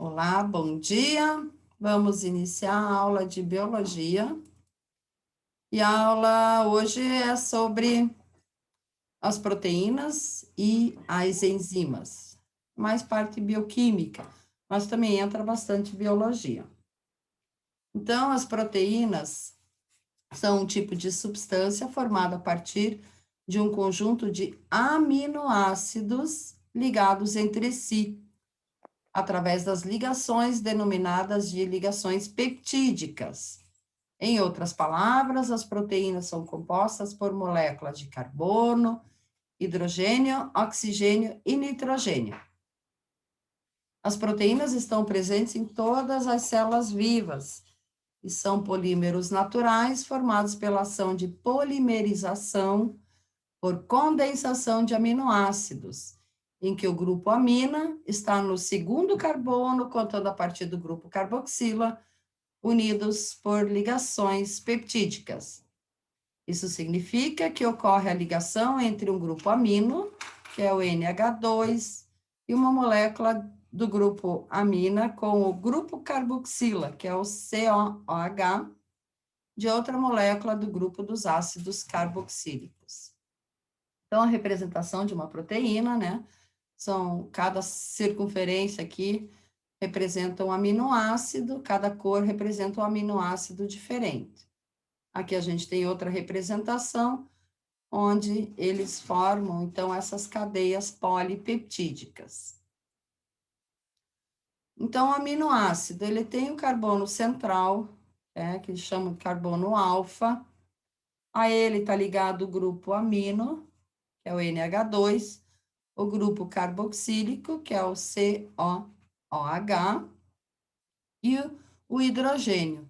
Olá, bom dia. Vamos iniciar a aula de biologia. E a aula hoje é sobre as proteínas e as enzimas, mais parte bioquímica, mas também entra bastante biologia. Então, as proteínas são um tipo de substância formada a partir de um conjunto de aminoácidos ligados entre si, através das ligações denominadas de ligações peptídicas. Em outras palavras, as proteínas são compostas por moléculas de carbono, hidrogênio, oxigênio e nitrogênio. As proteínas estão presentes em todas as células vivas e são polímeros naturais formados pela ação de polimerização por condensação de aminoácidos, em que o grupo amina está no segundo carbono, contando a partir do grupo carboxila, unidos por ligações peptídicas. Isso significa que ocorre a ligação entre um grupo amino, que é o NH2, e uma molécula do grupo amina com o grupo carboxila, que é o COOH, de outra molécula do grupo dos ácidos carboxílicos. Então, a representação de uma proteína, né? Cada circunferência aqui representa um aminoácido, cada cor representa um aminoácido diferente. Aqui a gente tem outra representação, onde eles formam, então, essas cadeias polipeptídicas. Então, o aminoácido, ele tem o carbono central, que eles chamam de carbono alfa, a ele está ligado o grupo amino, que é o NH2, o grupo carboxílico, que é o COOH, e o hidrogênio.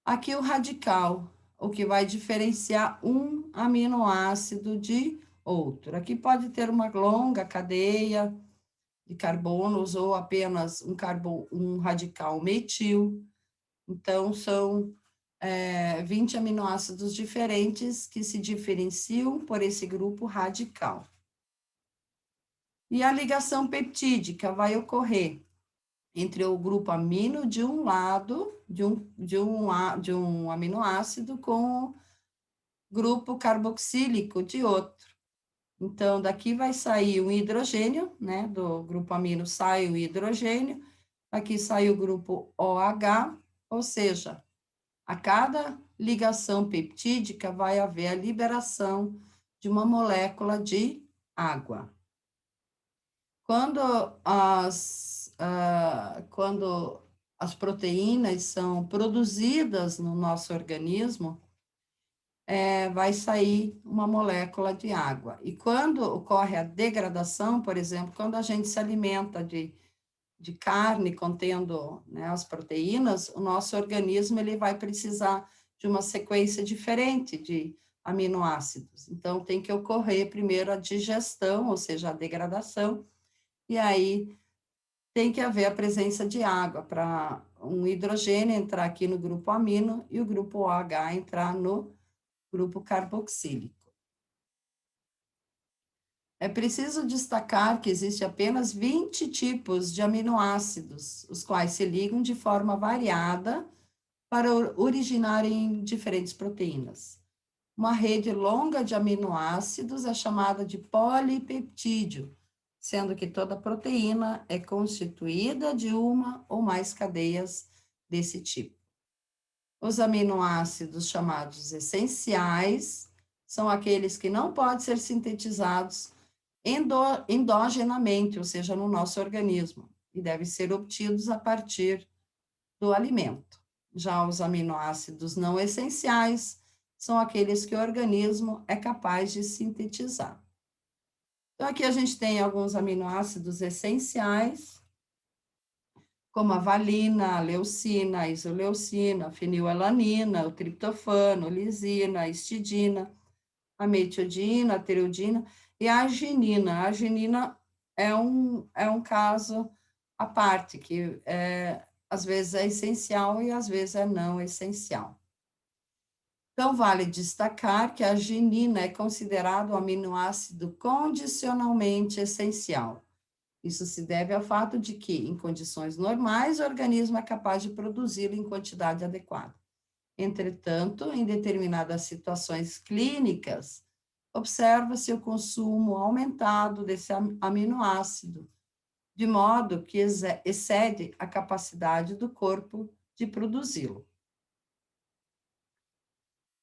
Aqui o radical, o que vai diferenciar um aminoácido de outro. Aqui pode ter uma longa cadeia de carbonos ou apenas um radical metil. Então, são 20 aminoácidos diferentes que se diferenciam por esse grupo radical. E a ligação peptídica vai ocorrer entre o grupo amino de um lado, de um aminoácido, com o grupo carboxílico de outro. Então, daqui vai sair um hidrogênio, né? Do grupo amino sai o hidrogênio, aqui sai o grupo OH, ou seja, a cada ligação peptídica vai haver a liberação de uma molécula de água. Quando as proteínas são produzidas no nosso organismo, vai sair uma molécula de água. E quando ocorre a degradação, por exemplo, quando a gente se alimenta de carne contendo, né, as proteínas, o nosso organismo ele vai precisar de uma sequência diferente de aminoácidos. Então, tem que ocorrer primeiro a digestão, ou seja, a degradação, e aí tem que haver a presença de água para um hidrogênio entrar aqui no grupo amino e o grupo OH entrar no grupo carboxílico. É preciso destacar que existe apenas 20 tipos de aminoácidos, os quais se ligam de forma variada para originarem diferentes proteínas. Uma rede longa de aminoácidos é chamada de polipeptídeo, sendo que toda proteína é constituída de uma ou mais cadeias desse tipo. Os aminoácidos chamados essenciais são aqueles que não podem ser sintetizados endogenamente, ou seja, no nosso organismo, e devem ser obtidos a partir do alimento. Já os aminoácidos não essenciais são aqueles que o organismo é capaz de sintetizar. Então, aqui a gente tem alguns aminoácidos essenciais, como a valina, a leucina, a isoleucina, a fenilalanina, o triptofano, a lisina, a histidina, a metiodina, a pteridina e a arginina. A arginina é um caso à parte, que às vezes é essencial e às vezes é não essencial. Então, vale destacar que a arginina é considerado um aminoácido condicionalmente essencial. Isso se deve ao fato de que, em condições normais, o organismo é capaz de produzi-lo em quantidade adequada. Entretanto, em determinadas situações clínicas, observa-se o consumo aumentado desse aminoácido, de modo que excede a capacidade do corpo de produzi-lo.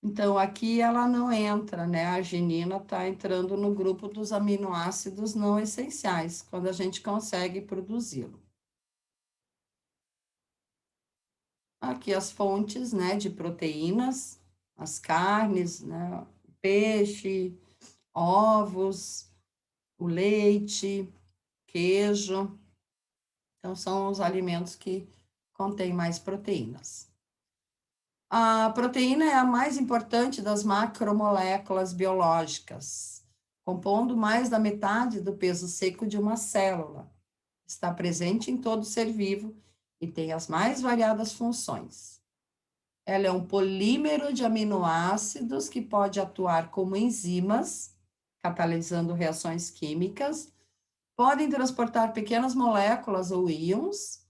Então, aqui ela não entra, né? A arginina está entrando no grupo dos aminoácidos não essenciais, quando a gente consegue produzi-lo. Aqui as fontes, né, de proteínas, as carnes, né, peixe, ovos, o leite, queijo. Então, são os alimentos que contêm mais proteínas. A proteína é a mais importante das macromoléculas biológicas, compondo mais da metade do peso seco de uma célula. Está presente em todo ser vivo e tem as mais variadas funções. Ela é um polímero de aminoácidos que pode atuar como enzimas, catalisando reações químicas, podem transportar pequenas moléculas ou íons,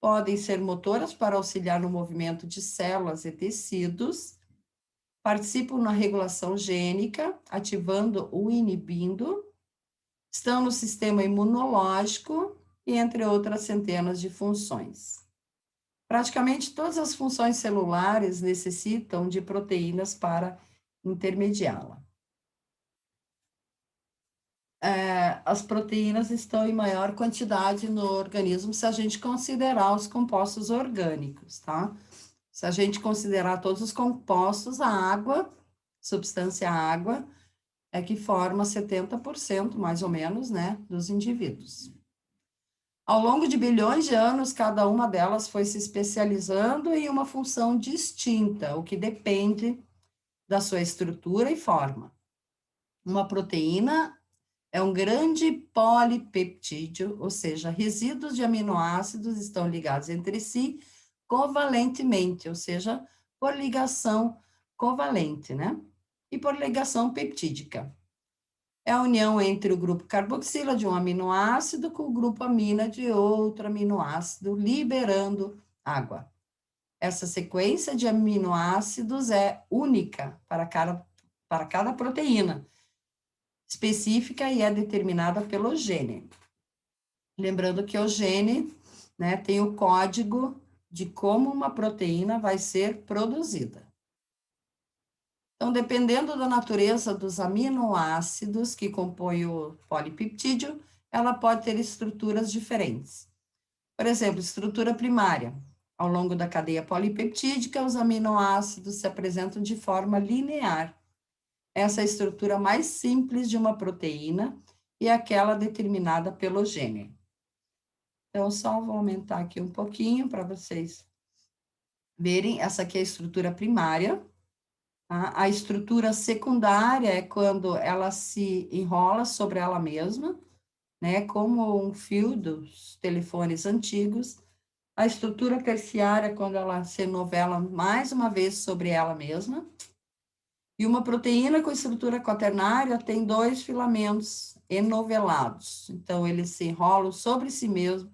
podem ser motoras para auxiliar no movimento de células e tecidos, participam na regulação gênica, ativando ou inibindo, estão no sistema imunológico e entre outras centenas de funções. Praticamente todas as funções celulares necessitam de proteínas para intermediá-la. As proteínas estão em maior quantidade no organismo se a gente considerar os compostos orgânicos, tá? Se a gente considerar todos os compostos, a água, substância água, é que forma 70%, mais ou menos, né, dos indivíduos. Ao longo de bilhões de anos, cada uma delas foi se especializando em uma função distinta, o que depende da sua estrutura e forma. Uma proteína é um grande polipeptídeo, ou seja, resíduos de aminoácidos estão ligados entre si covalentemente, ou seja, por ligação covalente, né? E por ligação peptídica. É a união entre o grupo carboxila de um aminoácido com o grupo amina de outro aminoácido, liberando água. Essa sequência de aminoácidos é única para cada proteína específica e é determinada pelo gene. Lembrando que o gene, né, tem o código de como uma proteína vai ser produzida. Então, dependendo da natureza dos aminoácidos que compõem o polipeptídeo, ela pode ter estruturas diferentes. Por exemplo, estrutura primária. Ao longo da cadeia polipeptídica, os aminoácidos se apresentam de forma linear. Essa é a estrutura mais simples de uma proteína e é aquela determinada pelo gene. Então, só vou aumentar aqui um pouquinho para vocês verem. Essa aqui é a estrutura primária. Tá? A estrutura secundária é quando ela se enrola sobre ela mesma, né? Como um fio dos telefones antigos. A estrutura terciária é quando ela se novela mais uma vez sobre ela mesma. E uma proteína com estrutura quaternária tem dois filamentos enovelados. Então, eles se enrolam sobre si mesmo,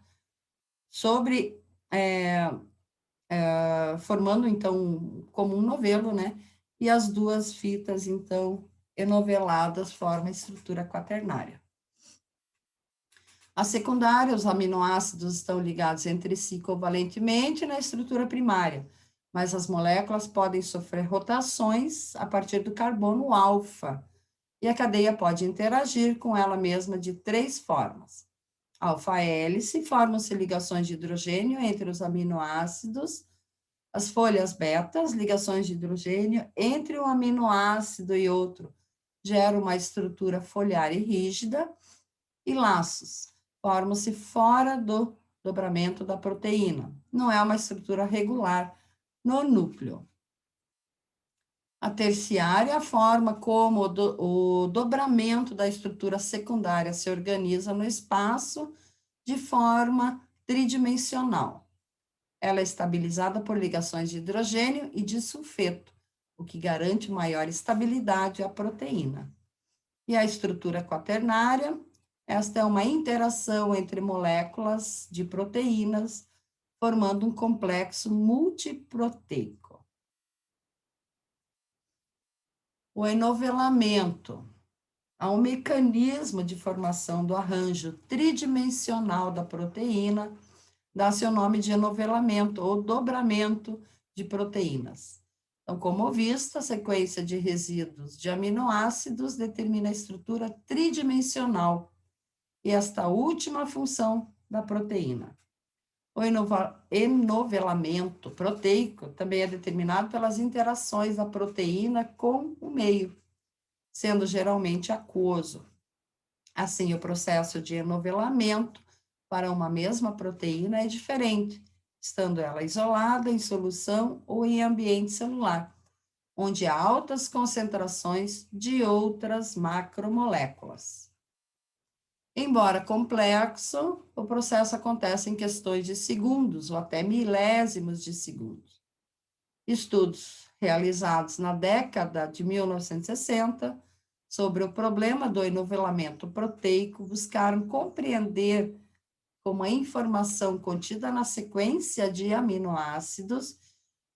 formando, então, como um novelo, né? E as duas fitas, então, enoveladas formam a estrutura quaternária. A secundária, os aminoácidos estão ligados entre si covalentemente na estrutura primária, mas as moléculas podem sofrer rotações a partir do carbono alfa, e a cadeia pode interagir com ela mesma de três formas. Alfa-hélice, formam-se ligações de hidrogênio entre os aminoácidos. As folhas betas, ligações de hidrogênio entre um aminoácido e outro, geram uma estrutura foliar e rígida. E laços, formam-se fora do dobramento da proteína. Não é uma estrutura regular no núcleo. A terciária, a forma como o dobramento da estrutura secundária se organiza no espaço de forma tridimensional. Ela é estabilizada por ligações de hidrogênio e de sulfeto, o que garante maior estabilidade à proteína. E a estrutura quaternária Esta é uma interação entre moléculas de proteínas, formando um complexo multiproteico. O enovelamento há um mecanismo de formação do arranjo tridimensional da proteína, dá seu nome de enovelamento ou dobramento de proteínas. Então, como visto, a sequência de resíduos de aminoácidos determina a estrutura tridimensional e esta última função da proteína. O enovelamento proteico também é determinado pelas interações da proteína com o meio, sendo geralmente aquoso. Assim, o processo de enovelamento para uma mesma proteína é diferente, estando ela isolada em solução ou em ambiente celular, onde há altas concentrações de outras macromoléculas. Embora complexo, o processo acontece em questões de segundos ou até milésimos de segundos. Estudos realizados na década de 1960 sobre o problema do enovelamento proteico buscaram compreender como a informação contida na sequência de aminoácidos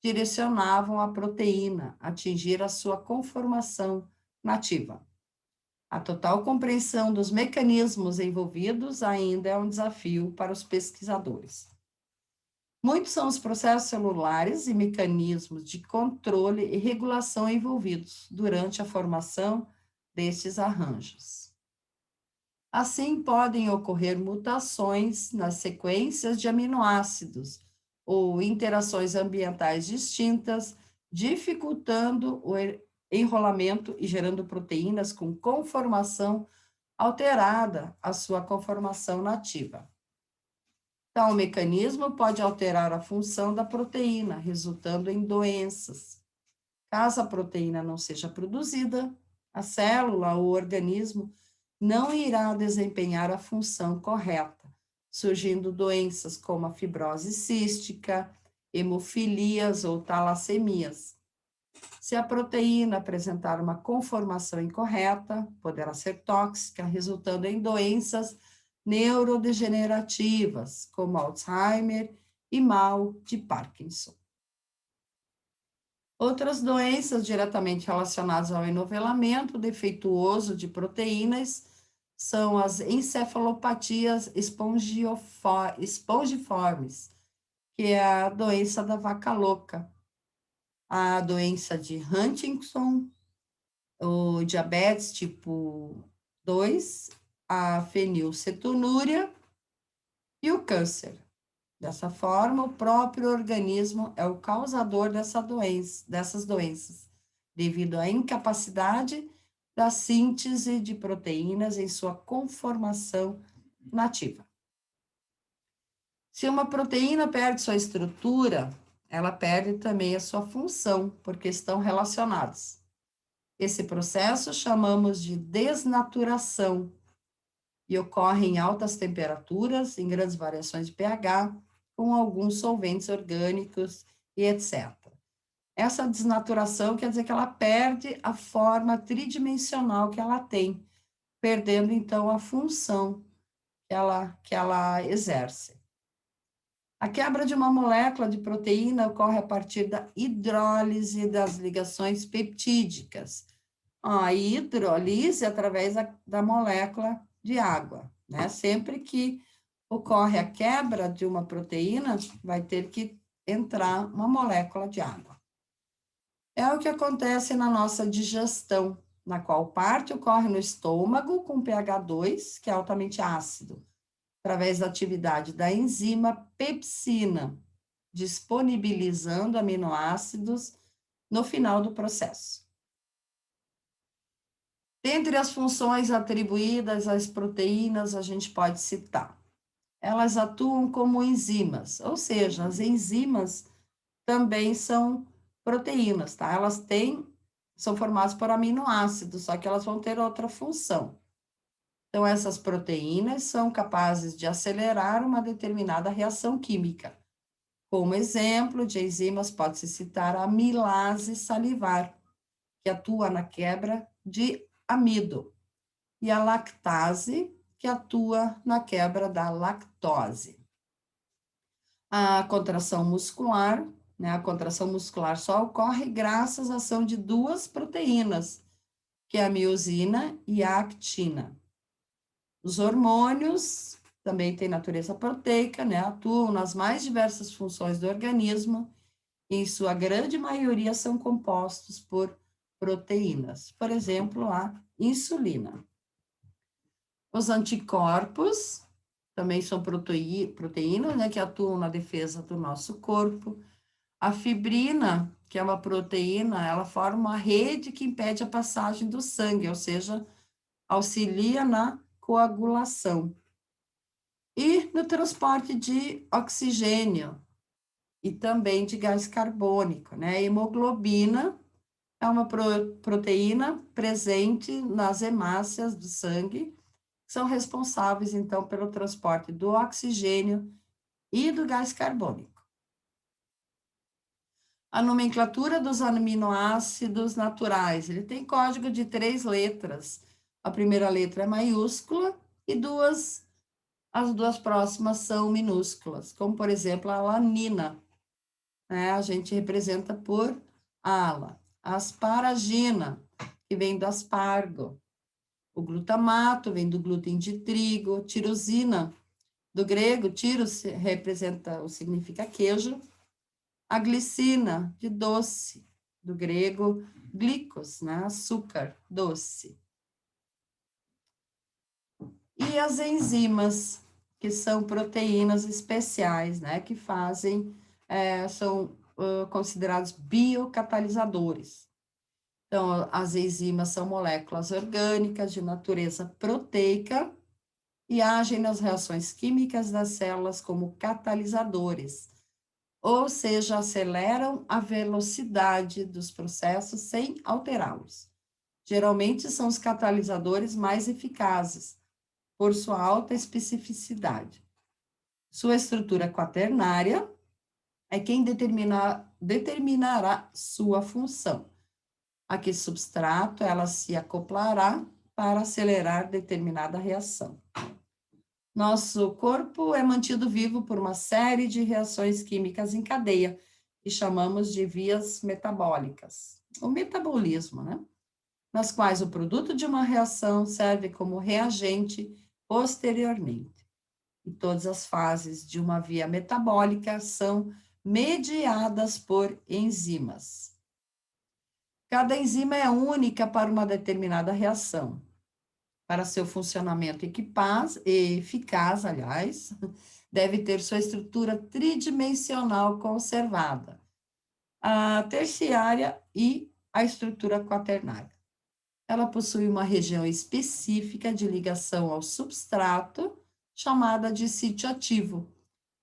direcionavam a proteína a atingir a sua conformação nativa. A total compreensão dos mecanismos envolvidos ainda é um desafio para os pesquisadores. Muitos são os processos celulares e mecanismos de controle e regulação envolvidos durante a formação destes arranjos. Assim, podem ocorrer mutações nas sequências de aminoácidos ou interações ambientais distintas, dificultando o enrolamento e gerando proteínas com conformação alterada à sua conformação nativa. Tal mecanismo pode alterar a função da proteína, resultando em doenças. Caso a proteína não seja produzida, a célula ou o organismo não irá desempenhar a função correta, surgindo doenças como a fibrose cística, hemofilias ou talassemias. Se a proteína apresentar uma conformação incorreta, poderá ser tóxica, resultando em doenças neurodegenerativas, como Alzheimer e mal de Parkinson. Outras doenças diretamente relacionadas ao enovelamento defeituoso de proteínas são as encefalopatias espongiformes, que é a doença da vaca louca, a doença de Huntington, o diabetes tipo 2, a fenilcetonúria e o câncer. Dessa forma, o próprio organismo é o causador dessas doenças, devido à incapacidade da síntese de proteínas em sua conformação nativa. Se uma proteína perde sua estrutura, ela perde também a sua função, porque estão relacionadas. Esse processo chamamos de desnaturação e ocorre em altas temperaturas, em grandes variações de pH, com alguns solventes orgânicos e etc. Essa desnaturação quer dizer que ela perde a forma tridimensional que ela tem, perdendo então a função que ela exerce. A quebra de uma molécula de proteína ocorre a partir da hidrólise das ligações peptídicas. A hidrólise através da molécula de água, né? Sempre que ocorre a quebra de uma proteína, vai ter que entrar uma molécula de água. É o que acontece na nossa digestão, na qual parte ocorre no estômago com pH 2, que é altamente ácido, através da atividade da enzima pepsina, disponibilizando aminoácidos no final do processo. Dentre as funções atribuídas às proteínas, a gente pode citar: elas atuam como enzimas, ou seja, as enzimas também são proteínas, tá? São formadas por aminoácidos, só que elas vão ter outra função. Então, essas proteínas são capazes de acelerar uma determinada reação química. Como exemplo de enzimas, pode-se citar a amilase salivar, que atua na quebra de amido, e a lactase, que atua na quebra da lactose. A contração muscular, né? A contração muscular só ocorre graças à ação de duas proteínas, que é a miosina e a actina. Os hormônios também têm natureza proteica, né? Atuam nas mais diversas funções do organismo e, em sua grande maioria, são compostos por proteínas. Por exemplo, a insulina. Os anticorpos também são proteínas, né, que atuam na defesa do nosso corpo. A fibrina, que é uma proteína, ela forma uma rede que impede a passagem do sangue, ou seja, auxilia na coagulação. E no transporte de oxigênio e também de gás carbônico, né? A hemoglobina é uma proteína presente nas hemácias do sangue, que são responsáveis, então, pelo transporte do oxigênio e do gás carbônico. A nomenclatura dos aminoácidos naturais, ele tem código de 3 letras. A primeira letra é maiúscula e as duas próximas são minúsculas, como, por exemplo, a alanina, né? A gente representa por ala. A asparagina, que vem do aspargo. O glutamato vem do glúten de trigo. Tirosina, do grego, tiros representa ou significa queijo. A glicina, de doce, do grego glicos, né? Açúcar, doce. E as enzimas, que são proteínas especiais, né? Que fazem, são considerados biocatalisadores. Então, as enzimas são moléculas orgânicas de natureza proteica e agem nas reações químicas das células como catalisadores, ou seja, aceleram a velocidade dos processos sem alterá-los. Geralmente são os catalisadores mais eficazes, por sua alta especificidade. Sua estrutura quaternária é quem determinará sua função. A que substrato ela se acoplará para acelerar determinada reação. Nosso corpo é mantido vivo por uma série de reações químicas em cadeia, que chamamos de vias metabólicas, o metabolismo, né? Nas quais o produto de uma reação serve como reagente posteriormente. E todas as fases de uma via metabólica são mediadas por enzimas. Cada enzima é única para uma determinada reação. Para seu funcionamento eficaz, aliás, deve ter sua estrutura tridimensional conservada, a terciária e a estrutura quaternária. Ela possui uma região específica de ligação ao substrato, chamada de sítio ativo.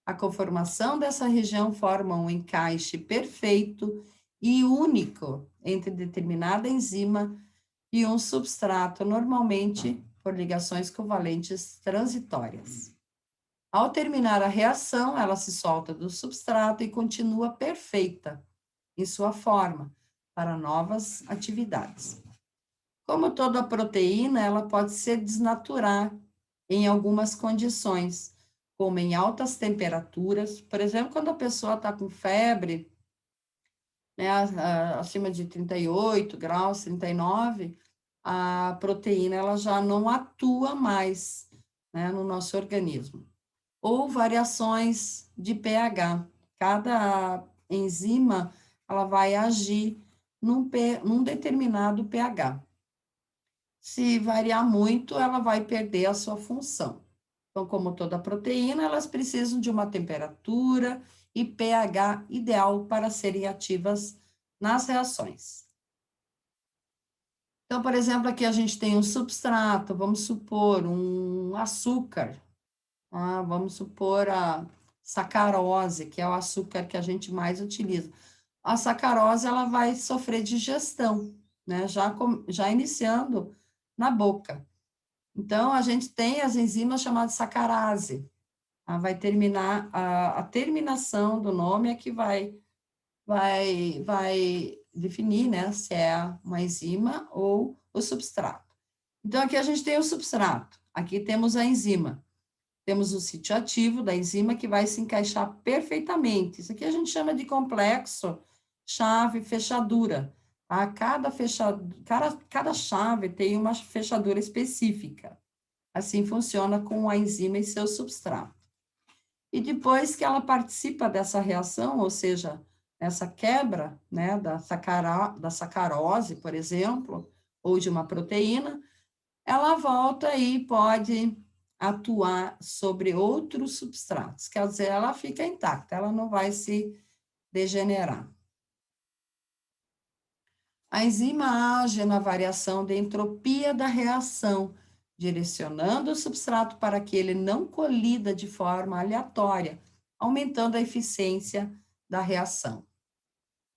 A conformação dessa região forma um encaixe perfeito e único entre determinada enzima e um substrato, normalmente por ligações covalentes transitórias. Ao terminar a reação, ela se solta do substrato e continua perfeita em sua forma para novas atividades. Como toda proteína, ela pode se desnaturar em algumas condições, como em altas temperaturas. Por exemplo, quando a pessoa está com febre, né, acima de 38 graus, 39, a proteína ela já não atua mais, né, no nosso organismo. Ou variações de pH. Cada enzima ela vai agir num determinado pH. Se variar muito, ela vai perder a sua função. Então, como toda proteína, elas precisam de uma temperatura e pH ideal para serem ativas nas reações. Então, por exemplo, aqui a gente tem um substrato, vamos supor um açúcar, vamos supor a sacarose, que é o açúcar que a gente mais utiliza. A sacarose, ela vai sofrer digestão, né, já iniciando na boca. Então, a gente tem as enzimas chamadas sacarase. Vai terminar, a terminação do nome é que vai definir, né, se é uma enzima ou o substrato. Então, aqui a gente tem o substrato. Aqui temos a enzima. Temos o sítio ativo da enzima que vai se encaixar perfeitamente. Isso aqui a gente chama de complexo chave-fechadura. Tá? Cada chave tem uma fechadura específica. Assim funciona com a enzima e seu substrato. E depois que ela participa dessa reação, ou seja, essa quebra, né, da sacarose, por exemplo, ou de uma proteína, ela volta e pode atuar sobre outros substratos, quer dizer, ela fica intacta, ela não vai se degenerar. A enzima age na variação da entropia da reação, direcionando o substrato para que ele não colida de forma aleatória, aumentando a eficiência da reação.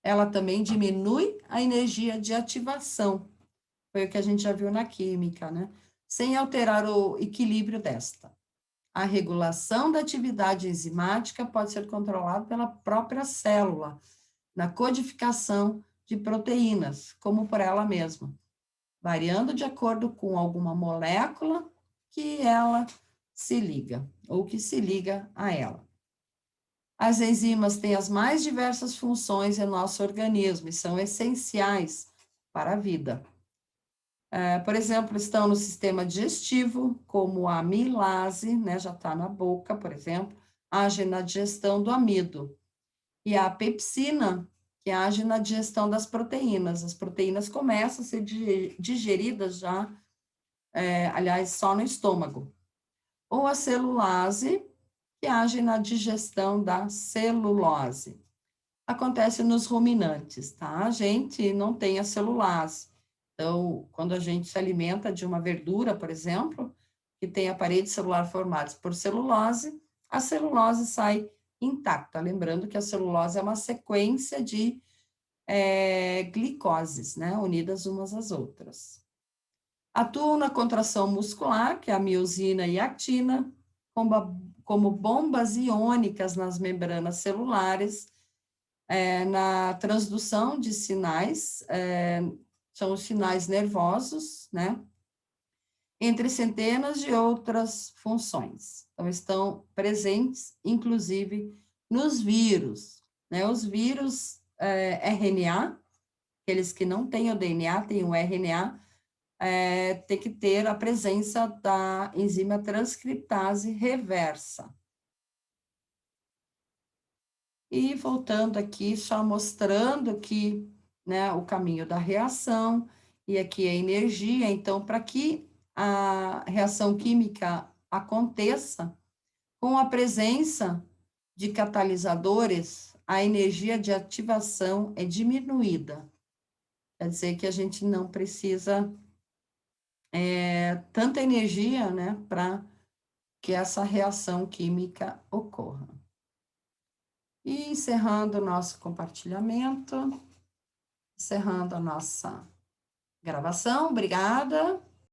Ela também diminui a energia de ativação, foi o que a gente já viu na química, né? Sem alterar o equilíbrio desta. A regulação da atividade enzimática pode ser controlada pela própria célula, na codificação de proteínas, como por ela mesma, variando de acordo com alguma molécula que ela se liga, ou que se liga a ela. As enzimas têm as mais diversas funções em nosso organismo e são essenciais para a vida. Por exemplo, estão no sistema digestivo, como a amilase, né, já está na boca, por exemplo, age na digestão do amido. E a pepsina, que age na digestão das proteínas. As proteínas começam a ser digeridas já, aliás, só no estômago. Ou a celulase, que age na digestão da celulose. Acontece nos ruminantes, tá? A gente não tem a celulase. Então, quando a gente se alimenta de uma verdura, por exemplo, que tem a parede celular formada por celulose, a celulose sai intacta. Lembrando que a celulose é uma sequência de glicoses, né, unidas umas às outras. Atuam na contração muscular, que é a miosina e a actina, como bombas iônicas nas membranas celulares, na transdução de sinais, são os sinais nervosos, né? Entre centenas de outras funções. Então, estão presentes, inclusive, nos vírus, né? Os vírus RNA, aqueles que não têm o DNA, têm o RNA, tem que ter a presença da enzima transcriptase reversa. E voltando aqui, só mostrando que, né, o caminho da reação, e aqui a energia, então, para que a reação química aconteça, com a presença de catalisadores, a energia de ativação é diminuída. Quer dizer que a gente não precisa tanta energia, né, para que essa reação química ocorra. E encerrando o nosso compartilhamento, encerrando a nossa gravação, obrigada.